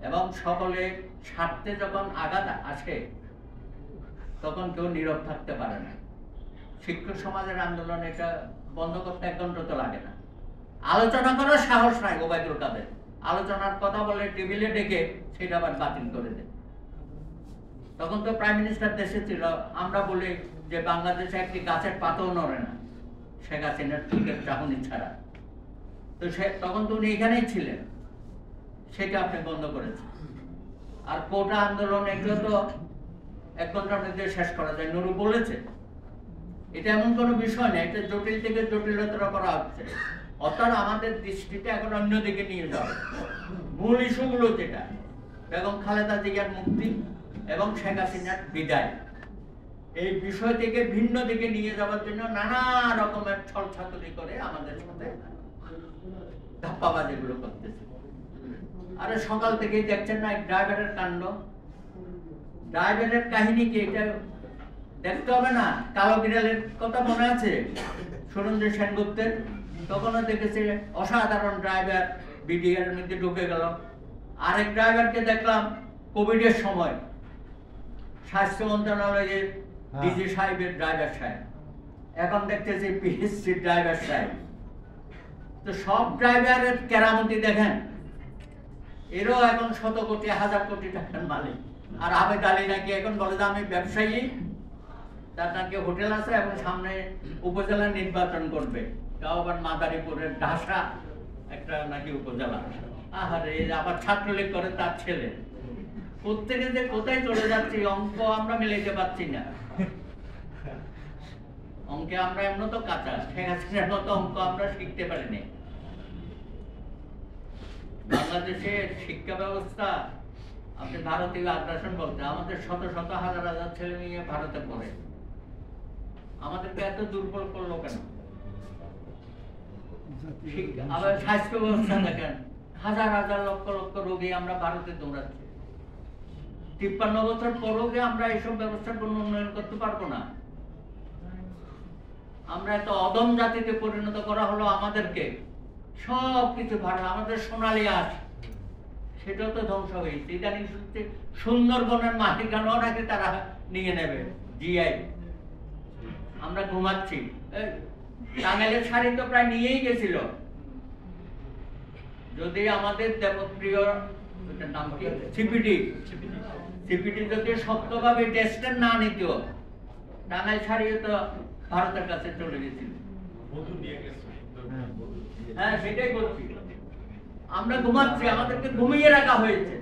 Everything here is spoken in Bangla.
এবং সকলে স্বার্থে যখন আঘাত আসে তখন কেউ নীরব থাকতে পারে না। শিক্ষক সমাজের আন্দোলন এটা বন্ধ করতে 1 ঘন্টা তো লাগে না। আলোচনা করার সাহস নাই ওবায়দুল কাদের, আলোচনার কথা বলে টেবিলে ডেকে সেটা আবার বাতিল করে দেয়। তখন তো প্রাইম মিনিস্টার দেশে ছিল, আমরা বলি যে বাংলাদেশে একটি গাছের পাতাও নড়ে না শেখ হাসিনার টুকের চাহনি ছাড়া। তো তখন তো উনি এখানেই ছিলেন, সেটা আপনি বন্ধ করেছেন। আর কোটা আন্দোলন এগুলো তো 1 ঘন্টার মধ্যে শেষ করা যায়, নুরু বলেছে। এটা এমন কোনো বিষয় না, এটা জটিল থেকে জটিলতর করা হচ্ছে। অর্থাৎ আমাদের দৃষ্টিটা এখন অন্যদিকে নিয়ে যাওয়া। মূল ইস্যুগুলো যেটা বেগম খালেদা জিয়ার মুক্তি এবং শেখ হাসিনার বিদায়, এই বিষয় থেকে ভিন্ন দিকে নিয়ে যাওয়ার জন্য নানা রকমের ছলছাতুরি করে আমাদের সাথে ধাপ্পাবাজি গুলো করতেছে। আরে সকাল থেকেই দেখছেন না ড্রাইভারের কাণ্ড, ড্রাইভারের কাহিনী কি এটা দেখতে হবে না? কালো বিড়ালের কথা মনে আছে সুরেন্দ্র সেনগুপ্তের? তখনও দেখেছে অসাধারণ ড্রাইভার বিডিআর এর মধ্যে ঢুকে গেল। আরেক ড্রাইভারকে দেখলাম কোভিডের সময় স্বাস্থ্য মন্ত্রণালয়ের ডিজি সাহেবের ড্রাইভার সাহেব, এখন দেখতেছি পিএসসির ড্রাইভার সাহেব। তো সব ড্রাইভারের কেরামতি দেখেন, এরও এখন 100 কোটি 1000 কোটি টাকার মালিক। আর আবেদ আলী নাকি এখন বলে যে আমি ব্যবসায়ী, তার নাকি হোটেল আছে এবং সামনে উপজেলা নির্বাচন করবে, তাও আবার মাদারীপুরের ঢাসা একটা নাকি উপজেলা। আহারে, আবার ছাত্রলীগ করে তার ছেলে। প্রত্যেকে যে কোথায় চলে যাচ্ছে, অঙ্ক আমরা মিলাইতে পারছি না। অঙ্কে আমরা এমন তো কাঁচা, শেখ হাসিনার মতো অঙ্ক আমরা শিখতে পারিনি। বাংলাদেশের শিক্ষা ব্যবস্থা, আপনি ভারতীয় আগ্রাসন বলতে, আমাদের শত শত হাজার হাজার ছেলে মেয়ে ভারতে পড়ে, আমাদেরকে এত দুর্বল করলো কেন? আবার স্বাস্থ্য ব্যবস্থা দেখেন, হাজার হাজার লক্ষ লক্ষ রোগী আমরা ভারতে দৌড়াচ্ছি। 53 বছর পরও আমরা এইসব ব্যবস্থার কোনো উন্নয়ন করতে পারবো না। আমরা এত অদম জাতিতে পরিণত করা হলো আমাদেরকে। সব কিছু ভালো, আমাদের সোনালী আঁশ সেটাও তো ধ্বংস হয়েছে। ইদানিং শুনছি সুন্দরবনের মাটিখানাও নাকি তারা নিয়ে নেবে, জিআই। আমরা ঘুমাচ্ছি। টাঙ্গাইলের শাড়ি তো প্রায় নিয়েই গেছিল। যদি আমাদের দেবপ্রিয় নাম কি সিপিডি যদি শক্তভাবে টেস্টের না নিত, টাঙ্গাইল শাড়িও তো ভারতের কাছে চলে গেছিল। হ্যাঁ, সেটাই বলছি। আমরা ঘুমাচ্ছি, আমাদেরকে ঘুমিয়ে রাখা হয়েছে।